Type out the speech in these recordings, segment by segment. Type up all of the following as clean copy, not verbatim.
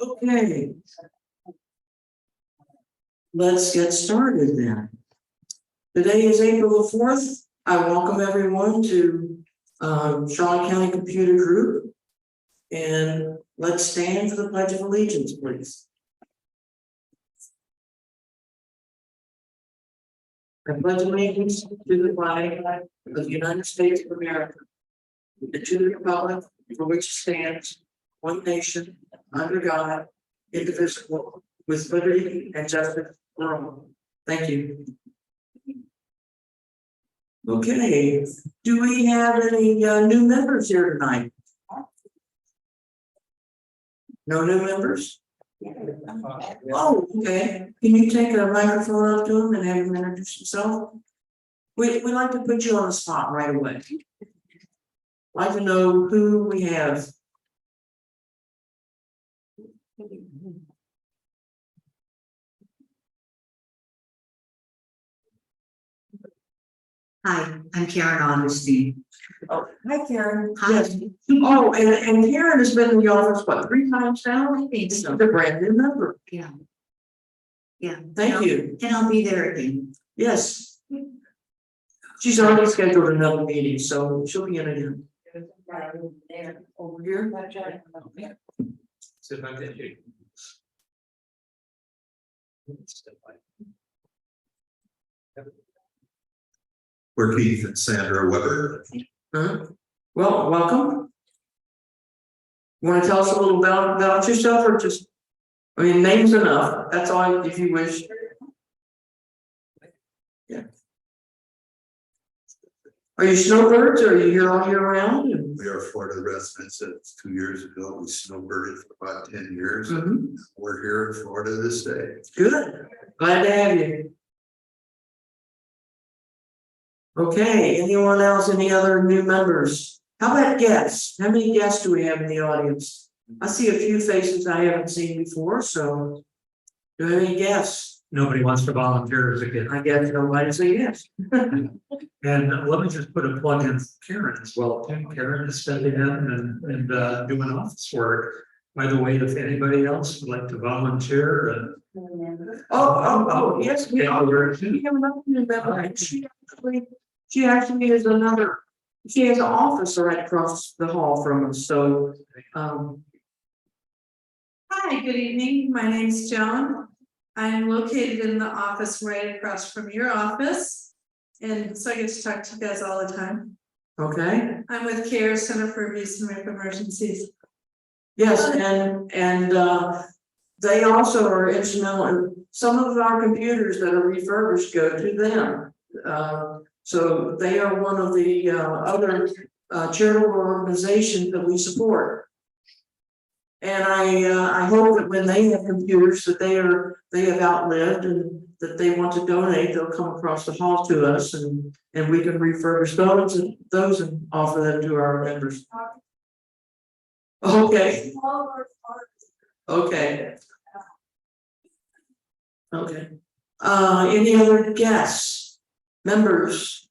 Okay. Let's get started then. Today is April the 4th. I welcome everyone to Charlotte County Computer Group. And let's stand for the Pledge of Allegiance, please. I pledge allegiance to the flag of the United States of America and to the republic for which it stands, one nation, under God, indivisible, with liberty and justice for all. Thank you. Okay, do we have any new members here tonight? No new members? Oh, okay. Can you take a microphone up to him and have him introduce himself? We'd like to put you on the spot right away. Like to know who we have. Hi, I'm Karen Augustine. Oh, hi Karen. Hi. Yes. Oh, and Karen has been in the office, what, 3 times now? I think so. The brand new member. Yeah. Yeah. Thank you. And I'll be there again. Yes. She's already scheduled another meeting, so she'll be in again. Over here. We're Keith and Sandra Weber. Well, welcome. You want to tell us a little about yourself, or just, I mean, name's enough. That's all, if you wish. Yeah. Are you snowbirds, or are you here all year round? We are Florida residents. Since 2 years ago, we snowbirded for about 10 years. Mm-hmm. We're here in Florida this day. Good. Glad to have you. Okay, anyone else, any other new members? How about guests? How many guests do we have in the audience? I see a few faces I haven't seen before, so do we have any guests? Nobody wants to volunteer as a kid. I guess nobody say yes. And let me just put a plug in for Karen as well. Karen is stepping in and doing office work. By the way, if anybody else would like to volunteer, Oh, yes, we yeah, have we're- another new member, and she actually is another, she has an office right across the hall from us, so, Hi, good evening. My name is Joan. I'm located in the office right across from your office. And so I get to talk to you guys all the time. okay. I'm with CARE, Center for Abuse and Rape Emergencies. Yes, and they also are instrumental in some of our computers that are refurbished go to them. So they are one of the other charitable organizations that we support. And I hope that when they have computers that they have outlived and that they want to donate, they'll come across the hall to us and we can refurbish those and offer them to our members. Okay. Okay. Okay. Any other guests? Members?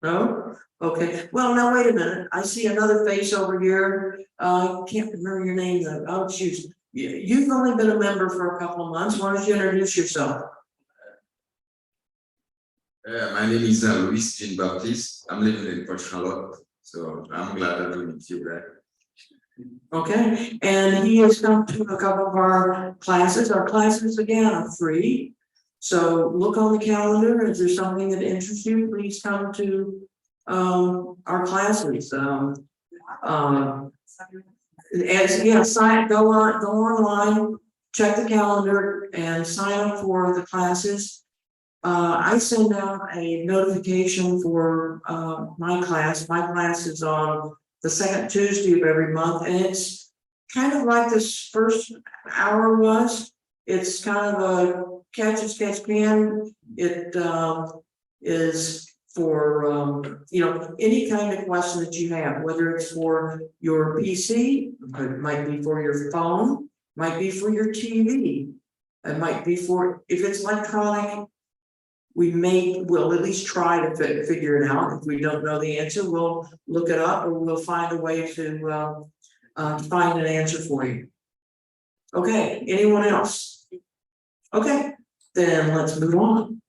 No? Okay. Well, now wait a minute. I see another face over here. Can't remember your name though. Oh, shoot. You've only been a member for a couple of months. Why don't you introduce yourself? My name is Luis Jean Baptiste. I'm living in Port Charlotte, so I'm glad to meet you there. Okay, and he has come to a couple of our classes. Our classes again are free. So look on the calendar. If there's something that interests you, please come to our classes. Go online, check the calendar and sign up for the classes. I send out a notification for my class. My class is on the second Tuesday of every month, and it's kind of like this first hour was. It's kind of a catch as catch can. It is for any kind of question that you have, whether it's for your PC, it might be for your phone, might be for your TV, it might be for, if it's electronic, we'll at least try to figure it out. If we don't know the answer, we'll look it up or we'll find a way to find an answer for you. Okay, anyone else? Okay, then let's move on.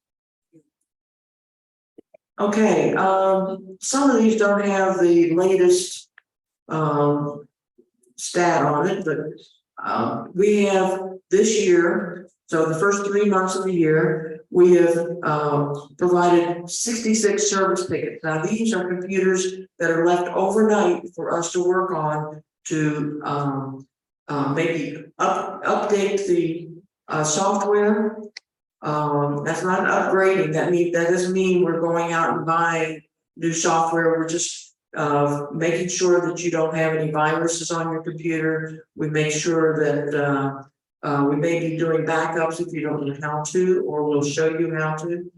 Okay, some of these don't have the latest stat on it, but we have this year, so the first 3 months of the year, we have provided 66 service tickets. Now, these are computers that are left overnight for us to work on to maybe update the software. That's not upgrading. That doesn't mean we're going out and buying new software. We're just making sure that you don't have any viruses on your computer. We make sure that we may be doing backups if you don't know how to, or we'll show you how to.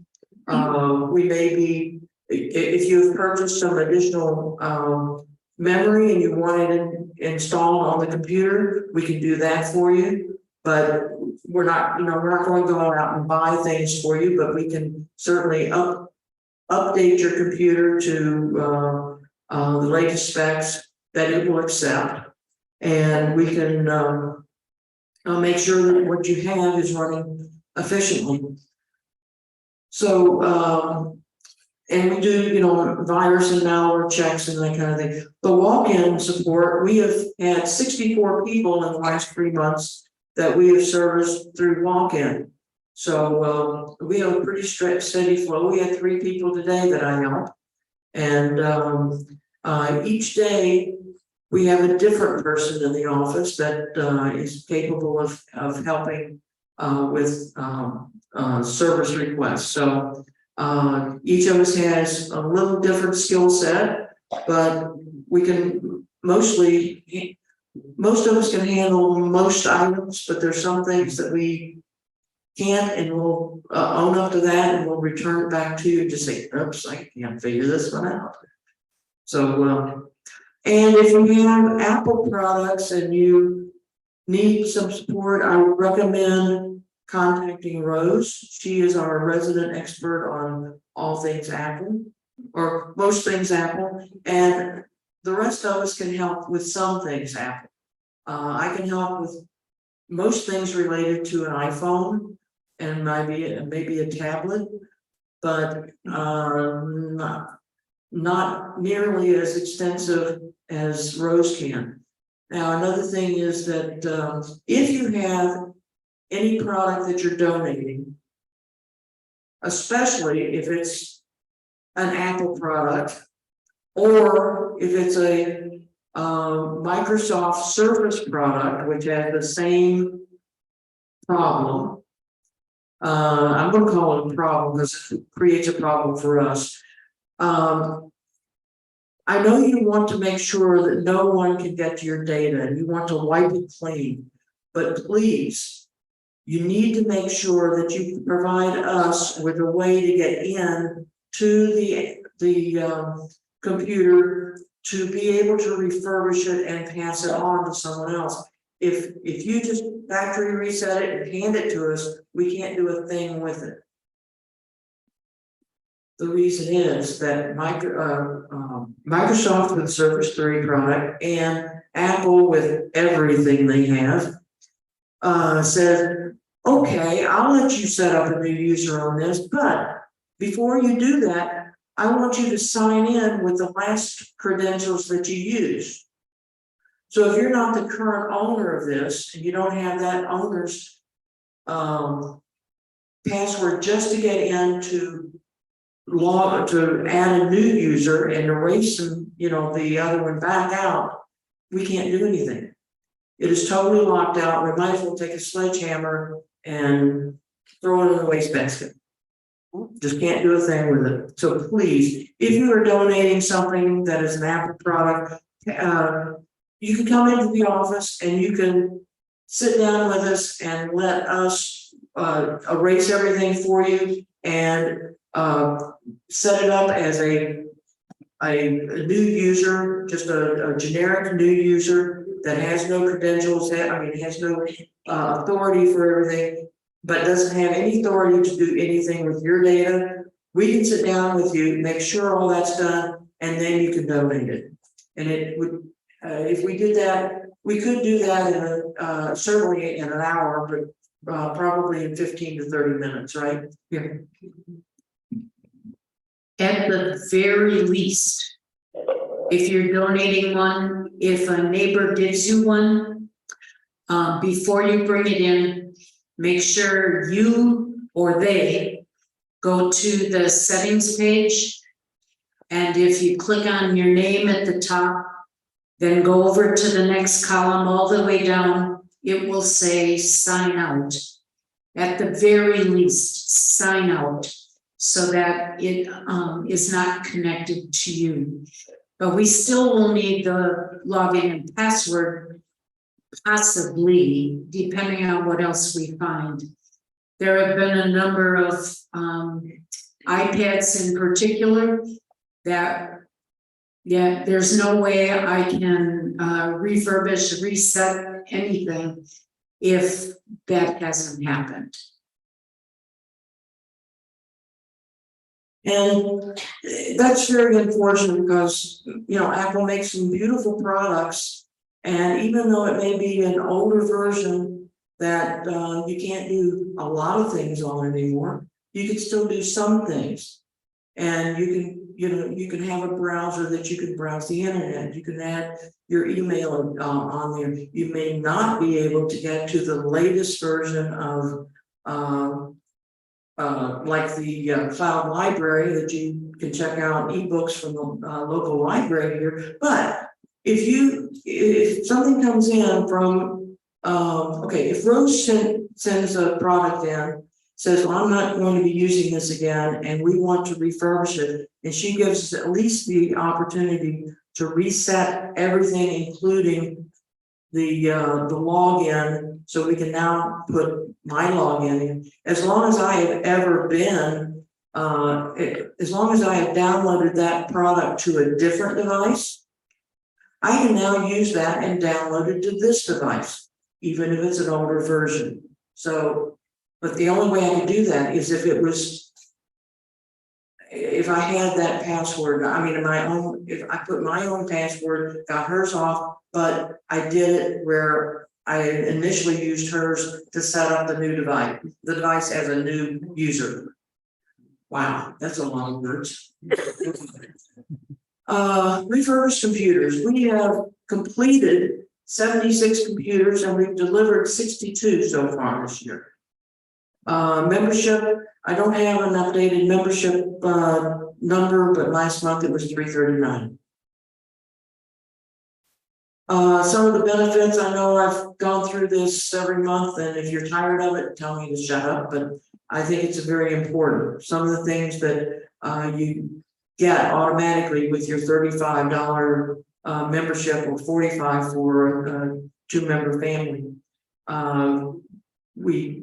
We may be, if you've purchased some additional memory and you want it installed on the computer, we can do that for you. But we're not going to go out and buy things for you, but we can certainly update your computer to the latest specs that it will accept. And we can make sure that what you have is running efficiently. So, and we do, virus and malware checks and that kind of thing. The walk-in support, we have had 64 people in the last 3 months that we have serviced through walk-in. So we have a pretty steady flow. We had 3 people today that I help. And each day we have a different person in the office that is capable of helping with service requests. So each of us has a little different skill set, but we can most of us can handle most items, but there's some things that we can't, and we'll own up to that, and we'll return it back to you to say, oops, I can't figure this one out. So, and if you have Apple products and you need some support, I would recommend contacting Rose. She is our resident expert on all things Apple, or most things Apple, and the rest of us can help with some things Apple. I can help with most things related to an iPhone and maybe a tablet, but not nearly as extensive as Rose can. Now, another thing is that if you have any product that you're donating, especially if it's an Apple product, or if it's a Microsoft Surface product, which has the same problem. I'm going to call it a problem because it creates a problem for us. I know you want to make sure that no one can get to your data and you want to wipe it clean, but please, you need to make sure that you provide us with a way to get in to the computer to be able to refurbish it and pass it on to someone else. If you just factory reset it and hand it to us, we can't do a thing with it. The reason is that Microsoft with Surface 3 product and Apple with everything they have said, okay, I'll let you set up a new user on this, but before you do that, I want you to sign in with the last credentials that you used. So if you're not the current owner of this, and you don't have that owner's password just to get in to add a new user and erase them, the other one back out, we can't do anything. It is totally locked out. We might as well take a sledgehammer and throw it in the wastebasket. Just can't do a thing with it. So please, if you are donating something that is an Apple product, you can come into the office and you can sit down with us and let us erase everything for you and set it up as a new user, just a generic new user that has no credentials, it has no authority for everything. but doesn't have any authority to do anything with your data. We can sit down with you, make sure all that's done, and then you can donate it. And it would, if we did that, we could do that in certainly in an hour, but probably in 15 to 30 minutes, right? Yeah. At the very least, if you're donating one, if a neighbor gives you one, before you bring it in, make sure you or they go to the settings page. And if you click on your name at the top, then go over to the next column all the way down, it will say sign out. At the very least, sign out so that it is not connected to you. But we still will need the login and password, possibly, depending on what else we find. There have been a number of iPads in particular that, yeah, there's no way I can refurbish, reset anything if that hasn't happened. And that's very unfortunate because, you know, Apple makes some beautiful products. And even though it may be an older version that you can't do a lot of things on anymore, you can still do some things. And you can, you know, you can have a browser that you can browse the internet. You can add your email on there. You may not be able to get to the latest version of like the cloud library that you can check out ebooks from the local library here. But if something comes in from, okay, if Rose sends a product in, says, well, I'm not going to be using this again, and we want to refurbish it, and she gives us at least the opportunity to reset everything, including the login, so we can now put my login in. As long as I have ever been, as long as I have downloaded that product to a different device, I can now use that and download it to this device, even if it's an older version. So, but the only way I could do that is if I had that password. I mean, if I put my own password, got hers off, but I did it where I initially used hers to set up the new device, the device as a new user. Wow, that's a lot of words. Refurbished computers. We have completed 76 computers and we've delivered 62 so far this year. Membership, I don't have an updated membership number, but last month it was 339. Some of the benefits, I know I've gone through this every month, and if you're tired of it, tell me to shut up, but I think it's very important. Some of the things that you get automatically with your $35 membership or $45 for a 2-member family. We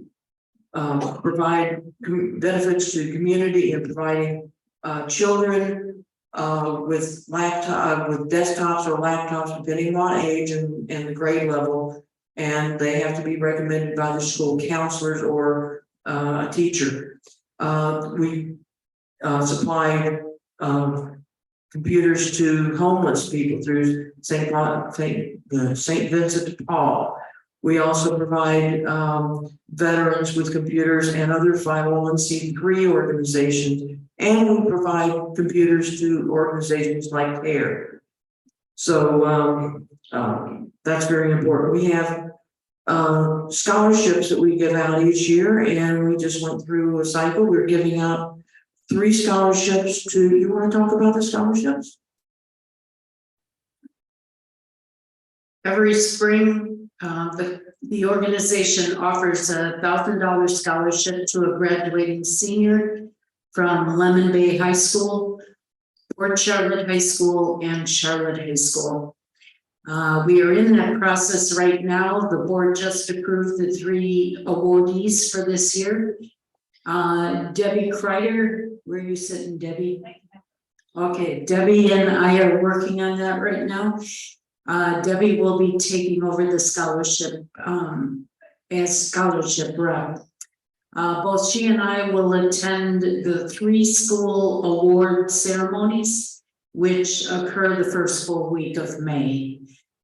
provide benefits to the community in providing children with desktops or laptops, depending on age and the grade level, and they have to be recommended by the school counselors or a teacher. We supply computers to homeless people through St. Vincent de Paul. We also provide veterans with computers and other 501c3 organizations, and we provide computers to organizations like CARE. So that's very important. We have scholarships that we give out each year, and we just went through a cycle. We're giving out 3 scholarships to, you want to talk about the scholarships? Every spring, the organization offers a $1,000 scholarship to a graduating senior from Lemon Bay High School, Port Charlotte High School, and Charlotte High School. We are in that process right now. The board just approved the 3 awardees for this year. Debbie Kreider, where are you sitting, Debbie? Okay, Debbie and I are working on that right now. Debbie will be taking over the scholarship as scholarship rep. Both she and I will attend the 3 school award ceremonies, which occur the first full week of May.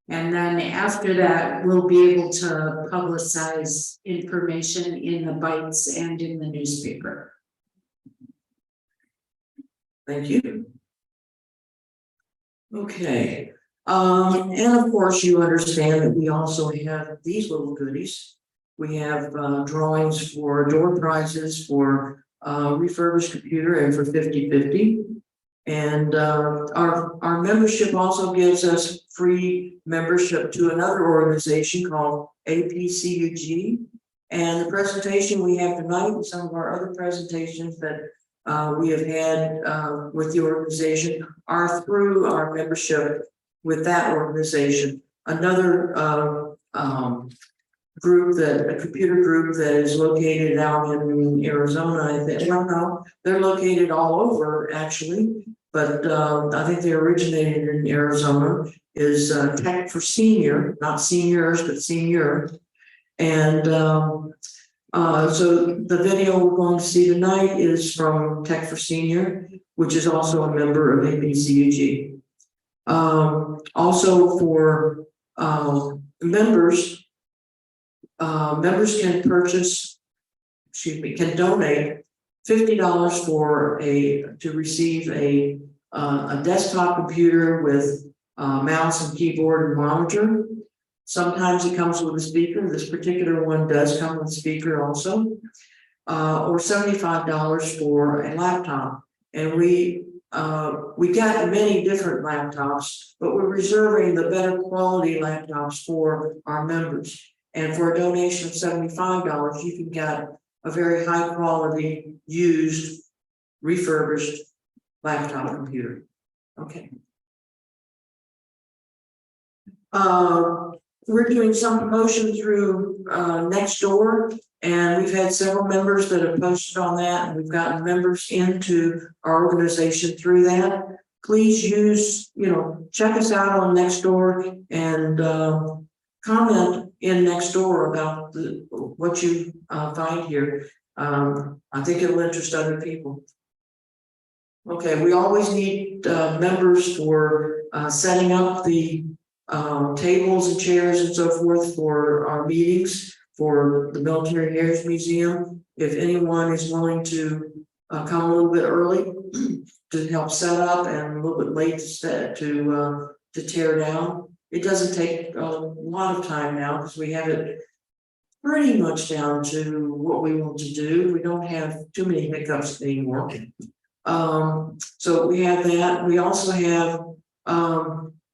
And then after that, we'll be able to publicize information in the bites and in the newspaper. Thank you. Okay, and of course, you understand that we also have these little goodies. We have drawings for door prizes for refurbished computer and for 50/50. And our membership also gives us free membership to another organization called APCUG. And the presentation we have tonight and some of our other presentations that we have had with the organization are through our membership with that organization. Another group a computer group that is located out in Arizona, I think, well, no, they're located all over actually, but I think they originated in Arizona, is Tech for Senior, not seniors, but senior. And so the video we're going to see tonight is from Tech for Senior, which is also a member of APCUG. Also for members can can donate $50 for to receive a desktop computer with mouse and keyboard and monitor. Sometimes it comes with a speaker. This particular one does come with a speaker also, or $75 for a laptop. And we got many different laptops, but we're reserving the better quality laptops for our members. And for a donation of $75, you can get a very high quality, used, refurbished laptop computer. Okay. We're doing some promotion through Nextdoor, and we've had several members that have posted on that, and we've gotten members into our organization through that. Please use, check us out on Nextdoor and comment in Nextdoor about what you find here. I think it'll interest other people. Okay, we always need members for setting up the tables and chairs and so forth for our meetings for the Military Heritage Museum. If anyone is willing to come a little bit early to help set up and a little bit late to tear down. It doesn't take a lot of time now because we have it pretty much down to what we want to do. We don't have too many hiccups anymore. So we have that. We also have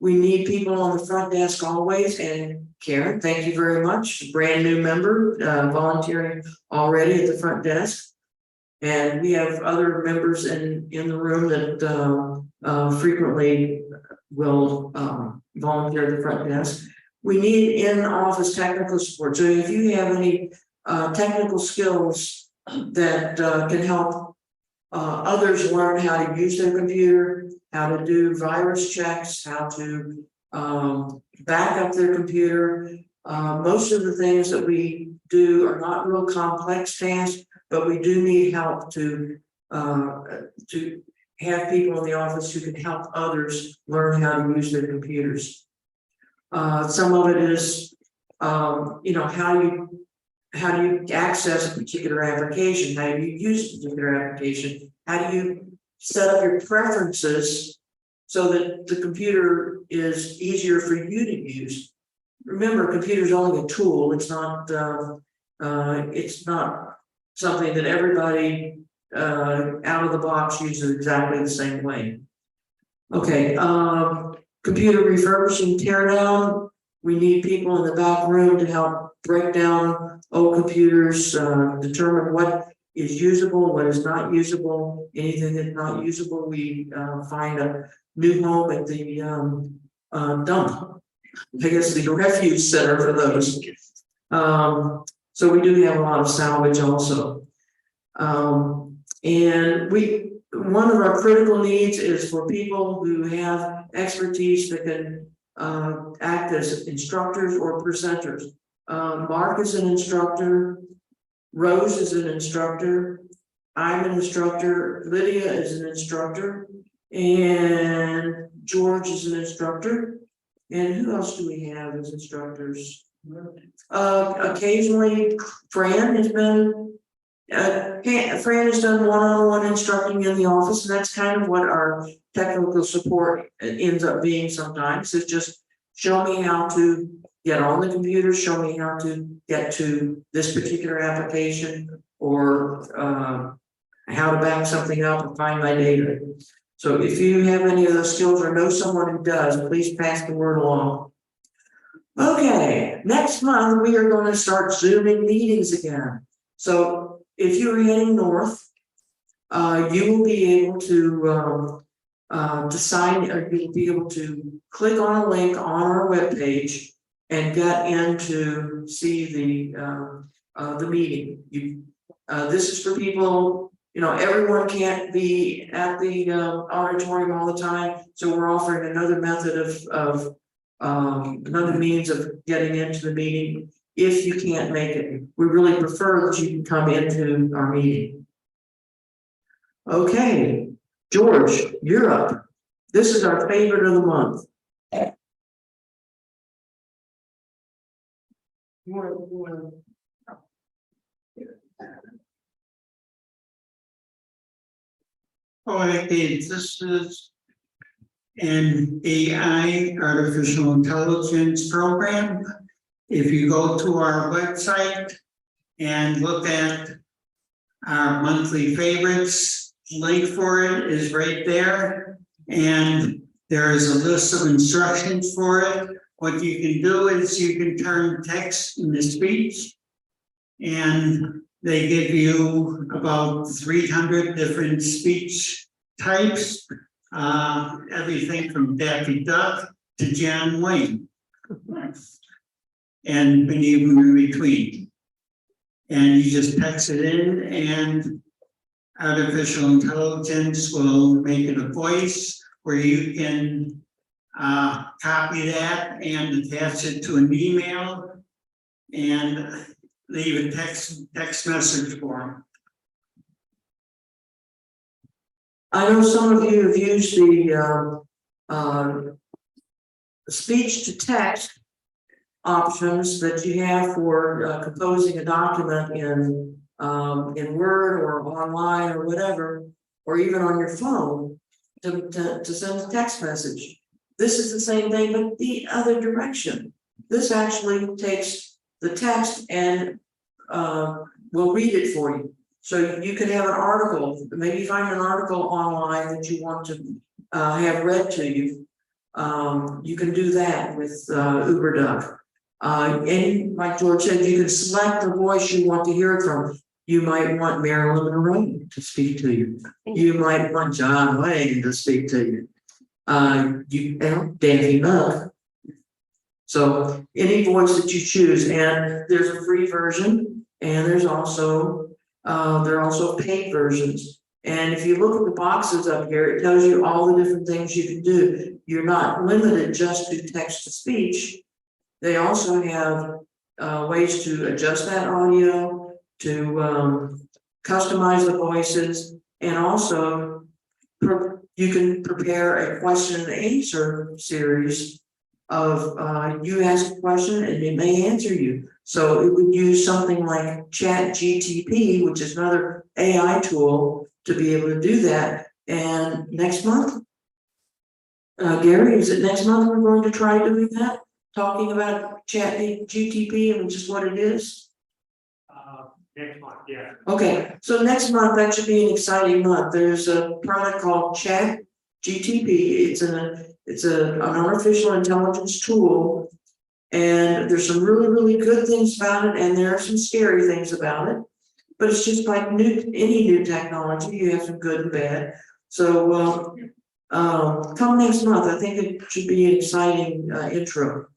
we need people on the front desk always, and Karen, thank you very much. Brand new member, volunteering already at the front desk. And we have other members in the room that frequently will volunteer at the front desk. We need in-office technical support. So if you have any technical skills that can help others learn how to use their computer, how to do virus checks, how to back up their computer. Most of the things that we do are not real complex tasks, but we do need help to have people in the office who can help others learn how to use their computers. Some of it is, how do you access a particular application? How do you use a particular application? How do you set up your preferences so that the computer is easier for you to use? Remember, a computer is only a tool. It's not something that everybody out of the box uses exactly the same way. Okay, computer refurbishing, tear down. We need people in the back room to help break down old computers, determine what is usable, what is not usable. Anything that's not usable, we find a new home at the dump. I guess the refuge center for those. So we do have a lot of salvage also. And one of our critical needs is for people who have expertise that can act as instructors or presenters. Mark is an instructor. Rose is an instructor. I'm an instructor. Lydia is an instructor. And George is an instructor. And who else do we have as instructors? Occasionally Fran has been. Fran has done one-on-one instructing in the office, and that's kind of what our technical support ends up being sometimes, is just show me how to get on the computer, show me how to get to this particular application, or how to back something up and find my data. So if you have any of those skills or know someone who does, please pass the word along. Okay, next month we are going to start Zooming meetings again. So if you're heading north, you will be able to sign, or you'll be able to click on a link on our webpage and get in to see the meeting. This is for people, you know, everyone can't be at the auditorium all the time, so we're offering another method of another means of getting into the meeting. If you can't make it, we really prefer that you can come into our meeting. Okay, George, you're up. This is our favorite of the month. Okay, this is an AI, artificial intelligence program. If you go to our website and look at our monthly favorites, link for it is right there. And there is a list of instructions for it. What you can do is you can turn text into speech. And they give you about 300 different speech types. Everything from Daffy Duck to John Wayne. And even in between. And you just text it in, and artificial intelligence will make it a voice where you can copy that and attach it to an email and leave a text message for them. I know some of you have used the speech to text options that you have for composing a document in Word or online or whatever, or even on your phone to send a text message. This is the same thing, but the other direction. This actually takes the text and will read it for you. So you could have an article, maybe find an article online that you want to have read to you. You can do that with UberDuck. And like George said, you can select the voice you want to hear it from. You might want Marilyn Monroe to speak to you. You might want John Wayne to speak to you. You know, Daffy Duck. So any voice that you choose, and there's a free version, and there's also there are also paid versions. And if you look at the boxes up here, it tells you all the different things you can do. You're not limited just to text to speech. They also have ways to adjust that audio, to customize the voices, and also you can prepare a question and answer series of you ask a question and it may answer you. So it would use something like ChatGTP, which is another AI tool, to be able to do that. And next month, Gary, is it next month we're going to try doing that? Talking about ChatGTP and just what it is? Next month, yeah. Okay, so next month, that should be an exciting month. There's a product called ChatGTP. It's an artificial intelligence tool. And there's some really, really good things about it, and there are some scary things about it. But it's just like any new technology, you have some good and bad. So come next month, I think it should be an exciting intro.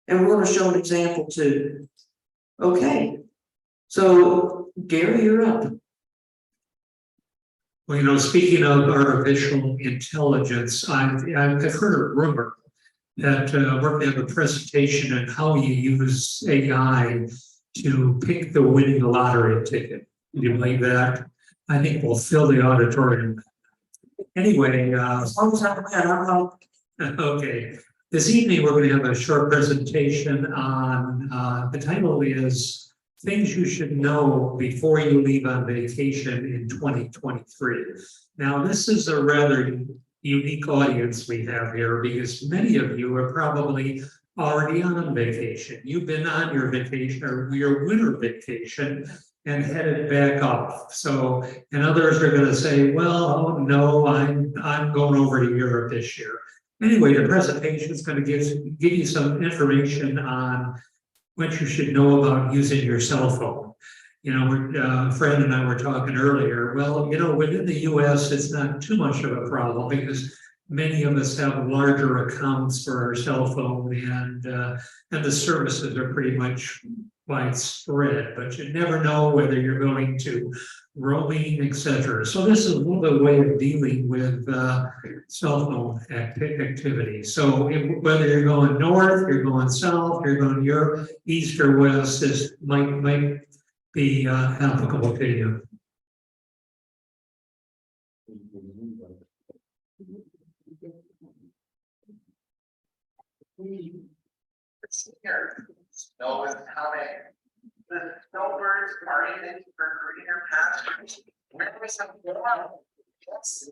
And we're going to show an example too. Okay. So Gary, you're up. Well, you know, speaking of artificial intelligence, I've heard a rumor that we're going to have a presentation on how you use AI to pick the winning lottery ticket. You like that? I think we'll fill the auditorium. Anyway, As long as I'm ahead, I'm not. okay, this evening, we're gonna have a short presentation on, the title is Things You Should Know Before You Leave on Vacation in 2023. Now, this is a rather unique audience we have here because many of you are probably already on vacation. You've been on your vacation or your winter vacation and headed back off. So, and others are gonna say, well, oh no, I'm going over to Europe this year. Anyway, the presentation is going to give you some information on what you should know about using your cell phone. You know, Fred and I were talking earlier. Well, you know, within the US, it's not too much of a problem because many of us have larger accounts for our cell phone and the services are pretty much widespread, but you never know whether you're going to roaming, etc. So this is one way of dealing with cell phone activity. So whether you're going north, you're going south, you're going Europe, east or west, this might be applicable to you. Here, snow is coming. The snowbirds are eating for greener pastures. Where is some warm? Yes.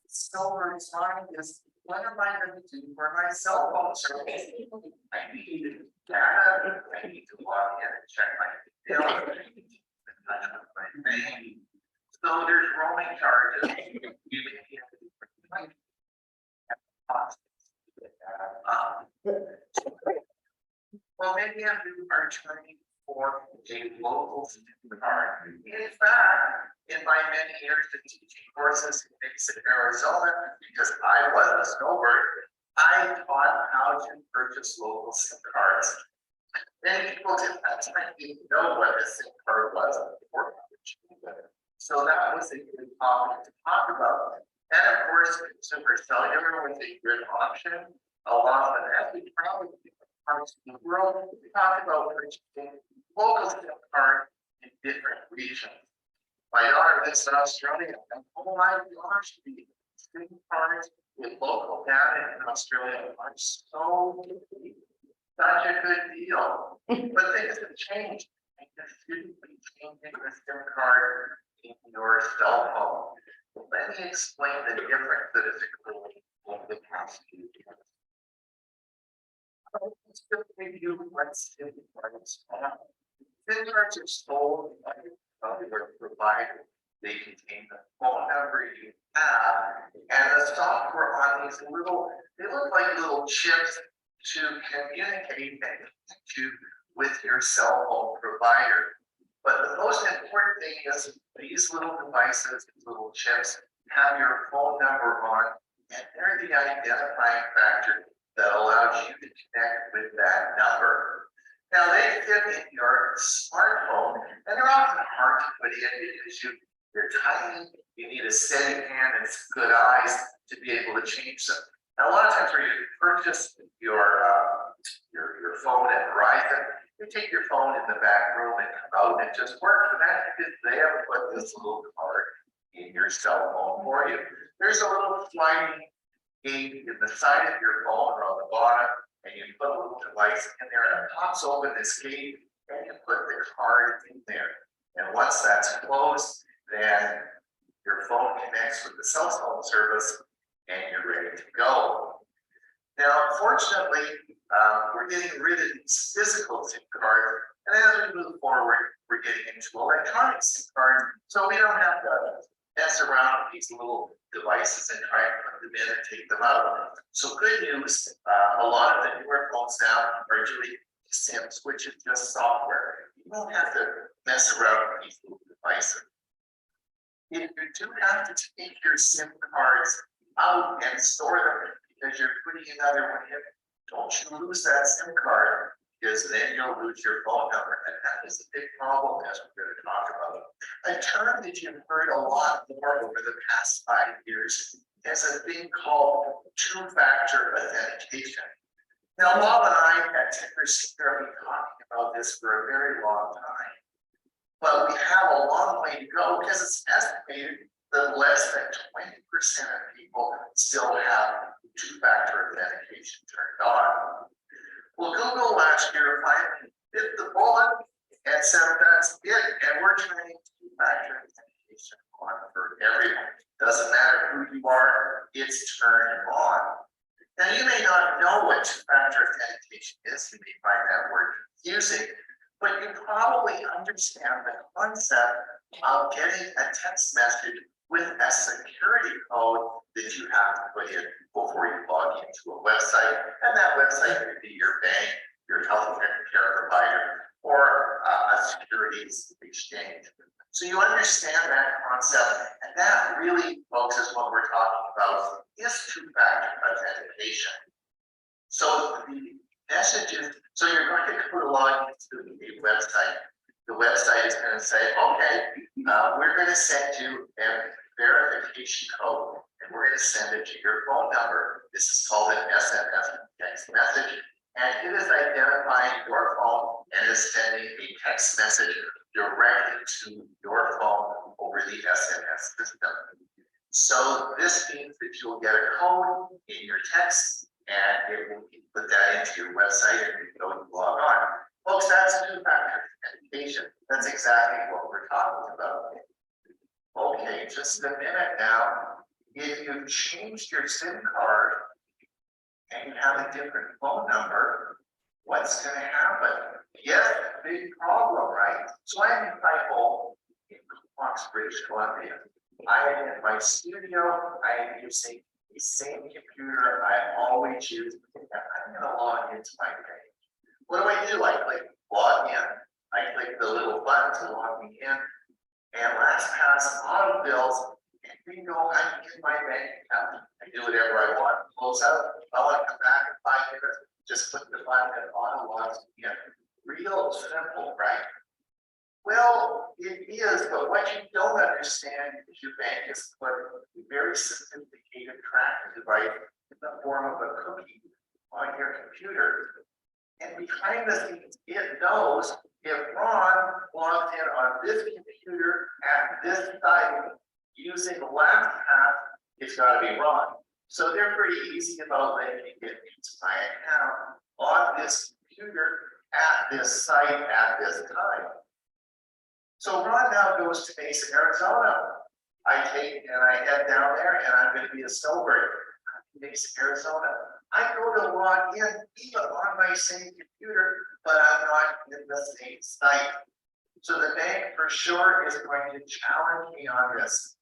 Snowbirds mind is what am I going to do for my cell phone service? I need data. I need to log in and check my bill. My name. So there's roaming charges. Well, maybe I'm returning for a local card. In fact, in my many years of teaching courses in Mesa, Arizona, because I was a snowbird, I taught how to purchase local SIM cards. Many people at that time didn't know what a SIM card was before. So that was a good topic to talk about. And of course, consumer cellular was a good option. Along with that, we probably parts of the world, we talked about purchasing local SIM card in different regions. My daughter lives in Australia, and oh my gosh, the SIM cards with local data in Australia are so such a good deal. But things have changed. And you shouldn't be changing the SIM card in your cell phone. Let me explain the difference that is occurring over the past few years. Let's just review what SIM cards are. SIM cards are sold by your provider. They contain the phone number you have and the software on these little, they look like little chips to communicate with your cell phone provider. But the most important thing is these little devices, these little chips, have your phone number on, and they're the identifying factor that allows you to connect with that number. Now they fit in your smartphone, and they're often hard to put in because they're tiny. You need a steady hand and some good eyes to be able to change them. Now, a lot of times when you purchase your phone at Verizon, you take your phone in the back room and come out and it just works. And that's because they have put this little card in your cell phone for you. There's a little sliding gate in the side of your phone or on the bottom, and you put a little device in there and it pops open this gate and you put the card in there. And once that's closed, then your phone connects with the cell phone service and you're ready to go. Now, fortunately, we're getting rid of these physical SIM cards, and as we move forward, we're getting into electronic SIM cards, so we don't have to mess around with these little devices and try and put them in and take them out. So good news, a lot of the newer phones now are usually SIMs, which is just software. You don't have to mess around with these little devices. If you do have to take your SIM cards out and store them because you're putting another one in, don't you lose that SIM card, because then you'll lose your phone number, and that is a big problem as we're going to talk about. A term that you've heard a lot more over the past 5 years is a thing called two-factor authentication. Now, Bob and I at Tinkercell have been talking about this for a very long time. But we have a long way to go because it's estimated that less than 20% of people still have two-factor authentication turned on. Well, Google last year finally bit the bullet and said that's it, and we're turning two-factor authentication on for everyone. Doesn't matter who you are, it's turned on. Now, you may not know what two-factor authentication is, you may find that word confusing, but you probably understand the concept of getting a text message with a security code that you have to put in before you log into a website. And that website could be your bank, your health care provider, or a securities exchange. So you understand that concept, and that really, folks, is what we're talking about, is two-factor authentication. So the messages, so you're going to go log into a website. The website is going to say, okay, we're going to send you a verification code, and we're going to send it to your phone number. This is called an SMS text message, and it is identifying your phone and is sending a text message directly to your phone over the SMS system. So this means that you'll get a code in your text, and it will put that into your website and you go and log on. Folks, that's two-factor authentication. That's exactly what we're talking about. Okay, just a minute now. If you've changed your SIM card and you have a different phone number, what's going to happen? Yes, big problem, right? So I'm in my home in Fox, British Columbia. I am in my studio. I am using the same computer I always use, and I'm going to log into my page. What do? I click log in. I click the little button to log me in, and LastPass auto bills, and bingo, I can get my bank account. I do whatever I want. Close out. If I want to come back in 5 minutes, just click the button and auto logs me in. Real simple, right? Well, it is, but what you don't understand is your bank has put a very sophisticated tracking device in the form of a cookie on your computer. And behind the scenes, it knows if Ron logs in on this computer at this site using LastPass, it's got to be Ron. So they're pretty easy about letting me get into my account on this computer at this site at this time. So Ron now goes to Mesa, Arizona. I take and I head down there, and I'm going to be a snowbird in Mesa, Arizona. I go to log in even on my same computer, but I'm not in the same site. So the bank for sure is going to challenge me on this.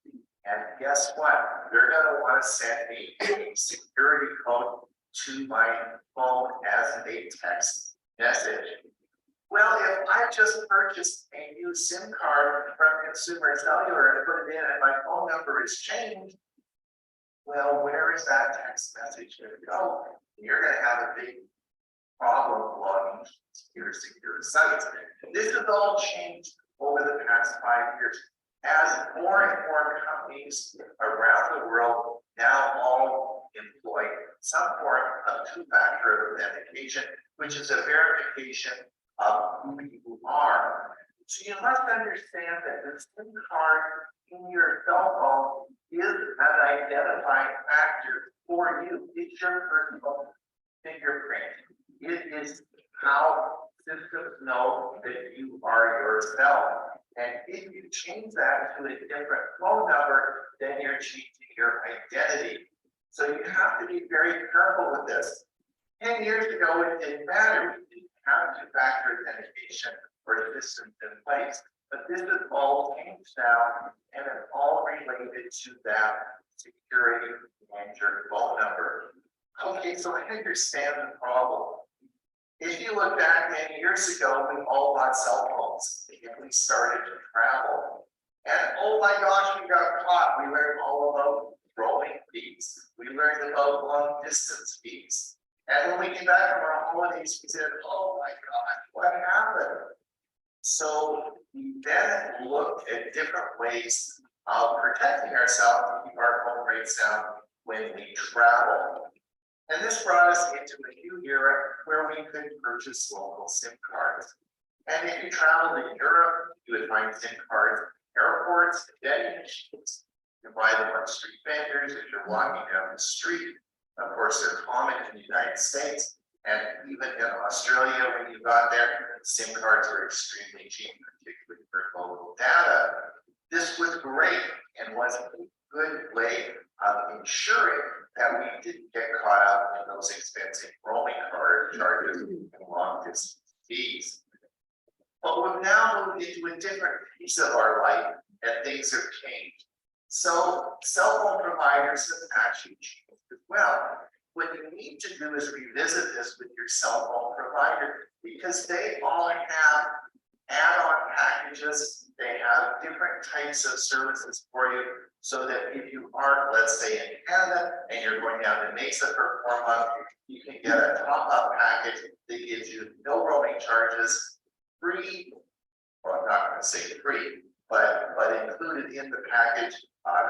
And guess what? They're going to want to send me a security code to my phone as a text message. Well, if I just purchased a new SIM card from Consumer Cellular and put it in and my phone number is changed, well, where is that text message going to go? You're going to have a big problem logging your secure sites. This has all changed over the past 5 years as more and more companies around the world now all employ some form of two-factor authentication, which is a verification of who you are. So you must understand that the SIM card in your cell phone is an identifying factor for you. It's your personal fingerprint. It is how systems know that you are yourself. And if you change that to a different phone number, then you're changing your identity. So you have to be very careful with this. 10 years ago, it didn't matter. We didn't have two-factor authentication or systems in place. But this is all changed now, and it's all related to that security and your phone number. Okay, so I understand the problem. If you look back many years ago, we all bought cell phones and we started to travel. And oh my gosh, we got caught. We learned all about roaming fees. We learned about long distance fees. And when we came back from our holidays, we said, oh my God, what happened? So we then looked at different ways of protecting ourselves to keep our phone rates down when we travel. And this brought us into a new era where we could purchase local SIM cards. And if you travel to Europe, you would find SIM cards at airports, vending machines. You can buy them on street vendors if you're walking down the street. Of course, they're common in the United States. And even in Australia, when you got there, SIM cards were extremely cheap, particularly for local data. This was great and was a good way of ensuring that we didn't get caught up in those expensive roaming card charges and long distance fees. But we've now moved into a different piece of our life and things have changed. So cell phone providers have actually changed as well. What you need to do is revisit this with your cell phone provider because they all have add-on packages. They have different types of services for you so that if you are, let's say in Canada and you're going down to Mesa for 4 months, you can get a top-up package that gives you no roaming charges, free, well, I'm not going to say free, but included in the package,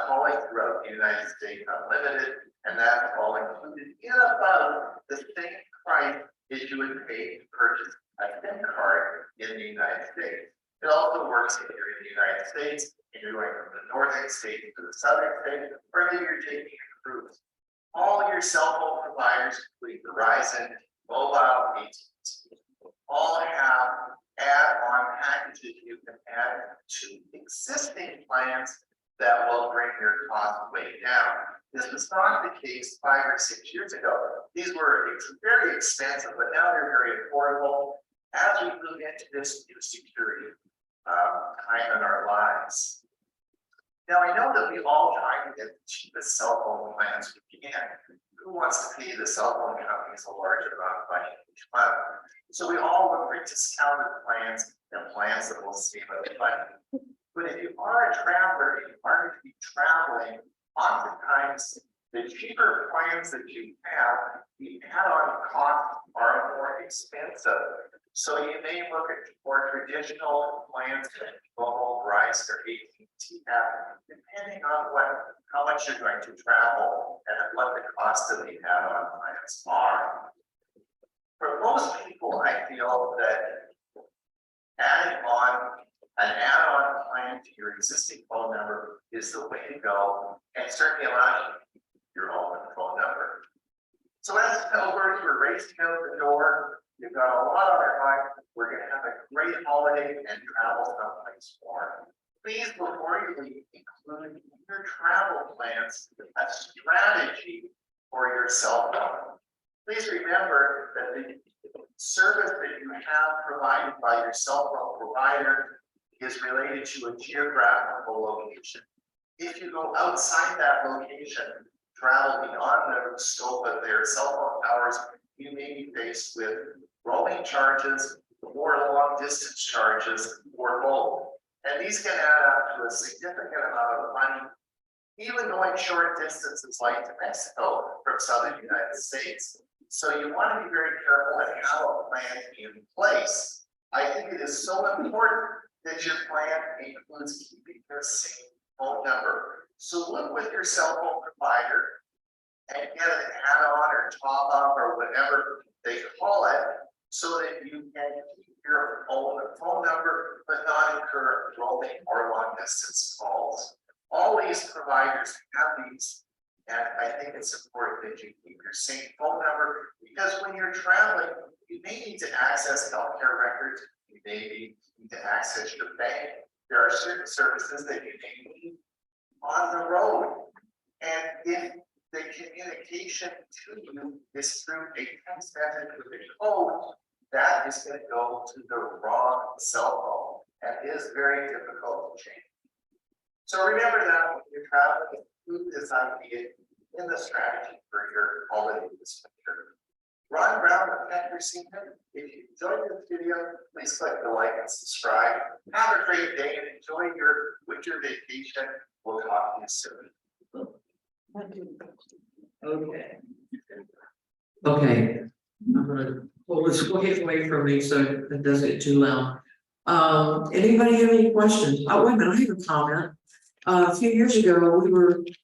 calling throughout the United States unlimited, and that's all included in about the same price as you would pay to purchase a SIM card in the United States. It also works if you're in the United States and you're going from the northern state to the southern state, or maybe you're taking a cruise. All your cell phone providers, including Verizon, Mobile, AT&T, all have add-on packages you can add to existing plans that will bring your cost way down. This was not the case 5 or 6 years ago. These were very expensive, but now they're very affordable as we move into this new security time in our lives. Now, I know that we all try to get the cheapest cell phone plans we can. Who wants to pay the cell phone companies a large amount of money each month? So we all look for discounted plans and plans that will save us money. But if you are a traveler, and you are going to be traveling, oftentimes the cheaper plans that you have, the add-on costs are more expensive. So you may look at more traditional plans that Mobile, Verizon, or AT&T have, depending on how much you're going to travel and what the cost of the add-on plans are. For most people, I feel that adding on an add-on plan to your existing phone number is the way to go, and certainly allows you to keep your own phone number. So as snowbirds, we're racing out the door. We've got a lot on our mind. We're going to have a great holiday and travel someplace warm. Please, before you leave, include in your travel plans a strategy for your cell phone. Please remember that the service that you have provided by your cell phone provider is related to a geographical location. If you go outside that location, travel beyond the scope of their cell phone towers, you may be faced with roaming charges or long distance charges or both. And these can add up to a significant amount of money, even going short distances like to Mexico from southern United States. So you want to be very careful and have a plan in place. I think it is so important that your plan includes keeping your same phone number. So look with your cell phone provider and get an add-on or top up or whatever they call it, so that you can keep your own phone number, but not incur roaming or long distance calls. All these providers have these, and I think it's important that you keep your same phone number, because when you're traveling, you may need to access healthcare records, you may need to access your bank. There are certain services that you may need on the road. And if the communication to you is through a text message with a code, that is going to go to the wrong cell phone, and is very difficult to change. So remember that when you're traveling, include this idea in the strategy for your holiday this winter. Ron Brown with Tech Receivement. If you enjoyed this video, please click the like and subscribe. Have a great day and enjoy your winter vacation. We'll talk to you soon. Okay. Okay, I'm gonna pull this away from me so it doesn't get too loud. Anybody have any questions? Oh, wait a minute, I have a comment. A few years ago,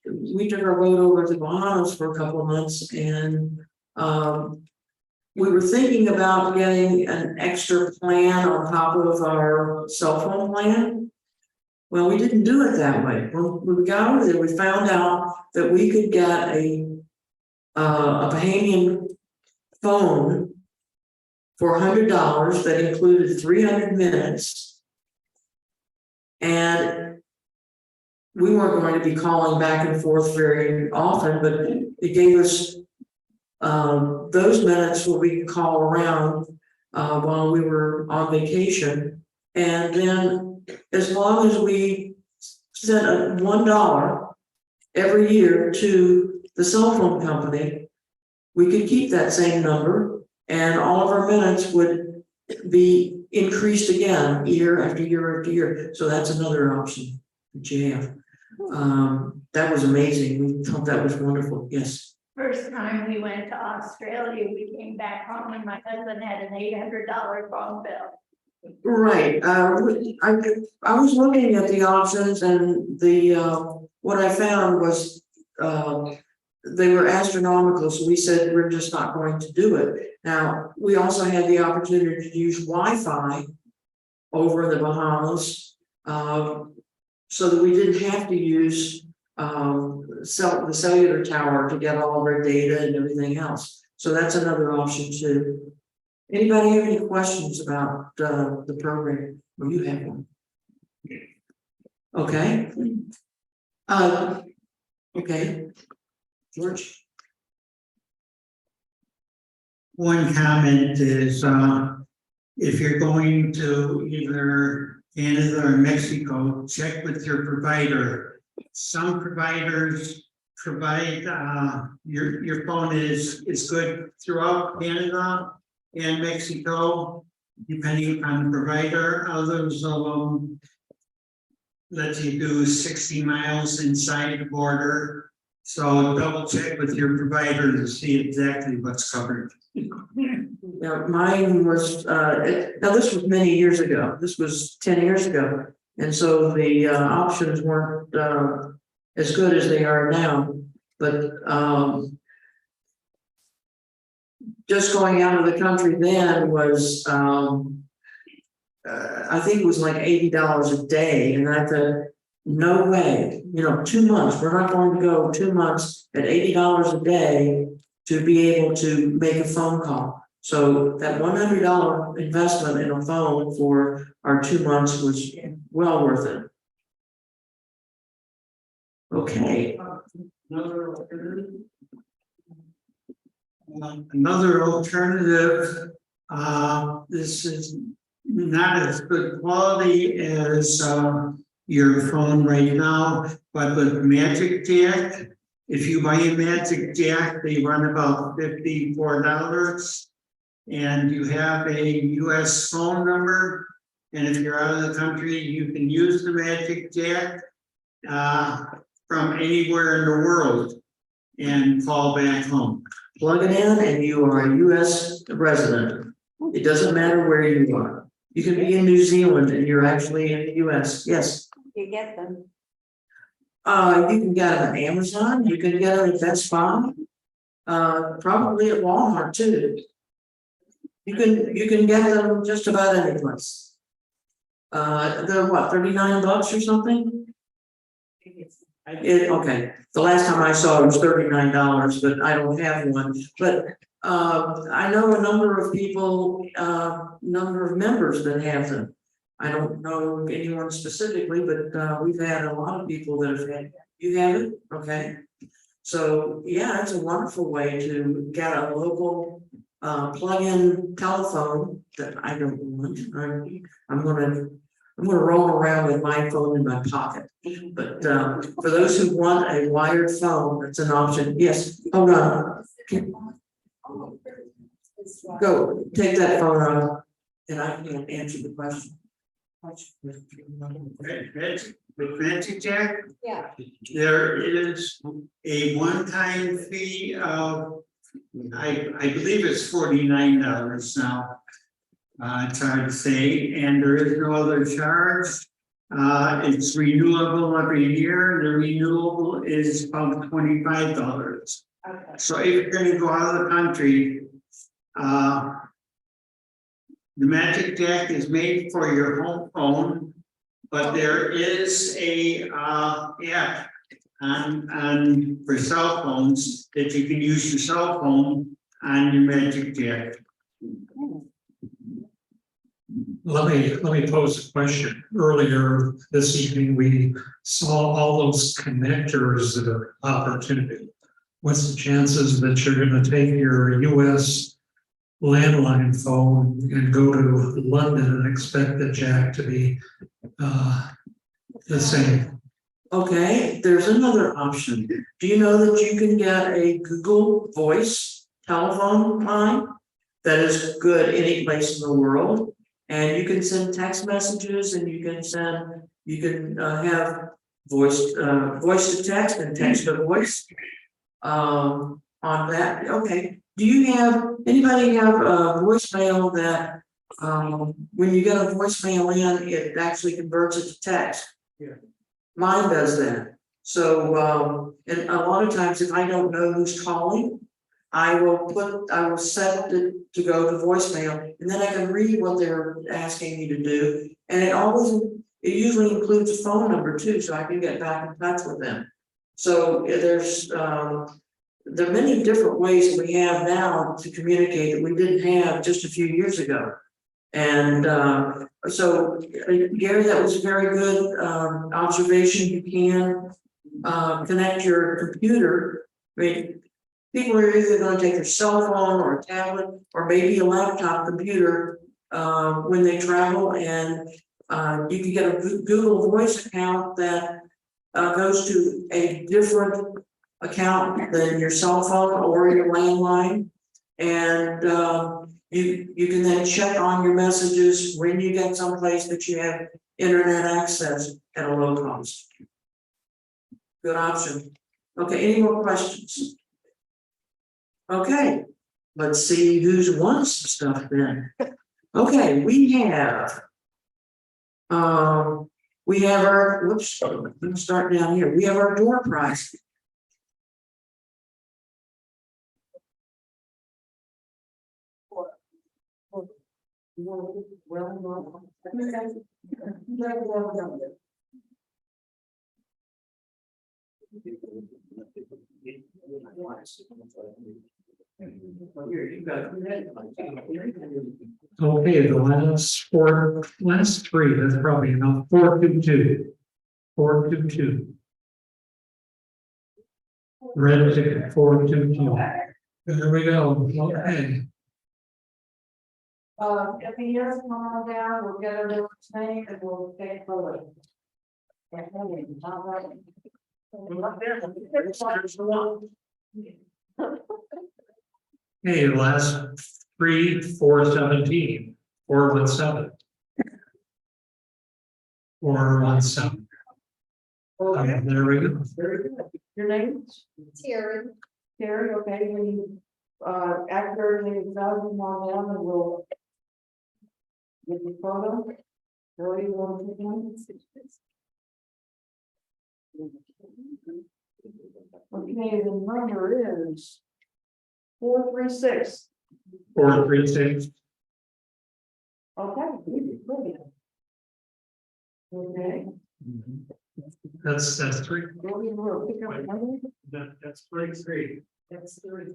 we took our boat over to the Bahamas for a couple of months and, we were thinking about getting an extra plan on top of our cell phone plan. Well, we didn't do it that way. When we got over there, we found out that we could get a Bahamian phone for $100 that included 300 minutes. And we weren't going to be calling back and forth very often, but it gave us those minutes where we could call around while we were on vacation. And then as long as we sent $1 every year to the cell phone company, we could keep that same number and all of our minutes would be increased again year after year after year. So that's another option that you have. That was amazing. We thought that was wonderful. Yes. First time we went to Australia, we came back home and my husband had an $800 phone bill. Right, I was looking at the options and the, what I found was, they were astronomical, so we said, we're just not going to do it. Now, we also had the opportunity to use Wi-Fi over in the Bahamas, so that we didn't have to use, the cellular tower to get all of our data and everything else. So that's another option too. Anybody have any questions about the program? Well, you have one. Okay. Okay. George? One comment is, if you're going to either Canada or Mexico, check with your provider. Some providers provide, your phone is good throughout Canada and Mexico, depending on the provider. Others of them let you do 60 miles inside the border. So double check with your provider to see exactly what's covered. Yeah, mine was, now this was many years ago. This was 10 years ago. And so the options weren't as good as they are now. But just going out of the country then was, I think it was like $80 a day. And I thought, no way, 2 months, we're not going to go 2 months at $80 a day to be able to make a phone call. So that $100 investment in a phone for our 2 months was well worth it. Okay. Another alternative, this is not as good quality as your phone right now, but with Magic Jack, if you buy a Magic Jack, they run about $54. And you have a US phone number, and if you're out of the country, you can use the Magic Jack from anywhere in the world and call back home. Plug it in and you are a US resident. It doesn't matter where you are. You can be in New Zealand and you're actually in the US. Yes. You get them. You can get them at Amazon, you can get them at Best Buy, probably at Walmart too. You can get them just about any place. They're what, $39 or something? Okay, the last time I saw it was $39, but I don't have one. But I know a number of people, number of members that have them. I don't know anyone specifically, but we've had a lot of people that have had. You have it? Okay. So yeah, it's a wonderful way to get a local plug-in telephone that I don't want. I'm gonna roll around with my phone in my pocket. But for those who want a wired phone, that's an option. Yes, hold on. Go take that phone out, and I can answer the question. With Magic Jack, Yeah. there is a one-time fee of, I believe it's $49 now. It's hard to say, and there is no other charge. It's renewable every year, the renewable is about $25. So if you're gonna go out of the country, the Magic Jack is made for your home phone, but there is a app on for cell phones that you can use your cell phone on your Magic Jack. Let me pose a question. Earlier this evening, we saw all those connectors that are opportunity. What's the chances that you're gonna take your US landline phone and go to London and expect the jack to be the same? Okay, there's another option. Do you know that you can get a Google Voice telephone line that is good any place in the world? And you can send text messages and you can have voice to text and text to voice. On that, okay. Do you anybody have a voicemail that, when you get a voicemail in, it actually converts it to text? Yeah. Mine does that. So, and a lot of times if I don't know who's calling, I will set it to go to voicemail, and then I can read what they're asking me to do. And it usually includes a phone number too, so I can get back in touch with them. So there are many different ways that we have now to communicate that we didn't have just a few years ago. And so Gary, that was a very good observation. You can connect your computer. I mean, people are either going to take their cell phone or a tablet or maybe a laptop computer when they travel, and you can get a Google Voice account that goes to a different account than your cell phone or your landline, and you can then check on your messages when you get someplace that you have internet access at a low cost. Good option. Okay, any more questions? Okay, let's see who's won some stuff then. Okay, we have our, whoops, let's start down here. We have our door prize. Okay, the last three, that's probably enough. 422. 422. Red ticket 422. There we go. Okay. If he doesn't come on down, we'll get a little snake and we'll take a look. Okay, last three, 417. 417. 417. Okay, There we go. very good. Your name? Terry. Terry, okay, when you, after the thousand on down, and we'll get the photo. Really, you want to take one? Okay, the number is 436. 436. Okay. Okay. That's three. That's 33. That's three.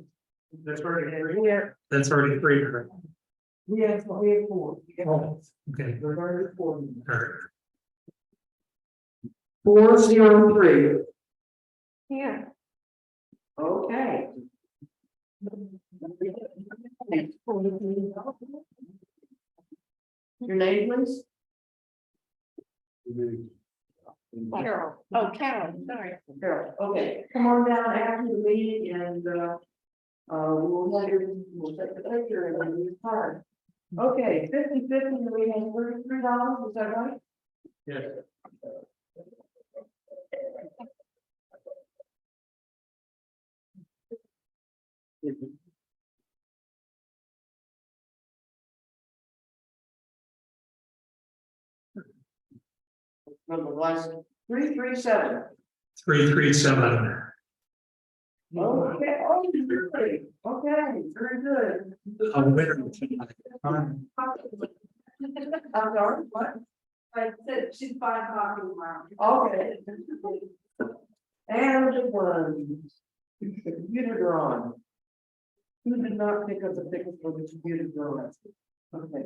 That's already three. We have, That's already three. Correct. we have four. Oh, okay. We're already four. All right. 403. Here. Okay. Your name, please? Carol. Oh, Carol, sorry. Carol, okay, come on down after the meeting and, we'll take the picture and then your card. Okay, 50/50, we have $33, is that right? Yes. from the last, 337. 337. Okay, okay, very good. A winner tonight. I'm sorry, what? I said she's buying coffee tomorrow. Okay. And it was. Computer drawing. Who did not pick up the ticket for the computer drawing? Okay.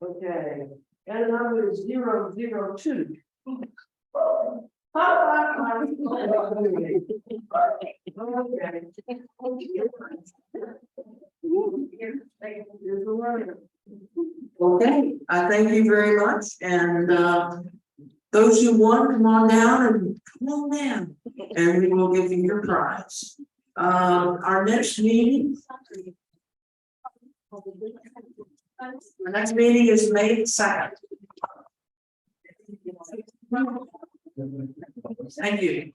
Okay, and number is 002. Okay, I thank you very much, and those who won, come on down and come on down, and we will give you your prize. Our next meeting. Our next meeting is May 2nd. Thank you.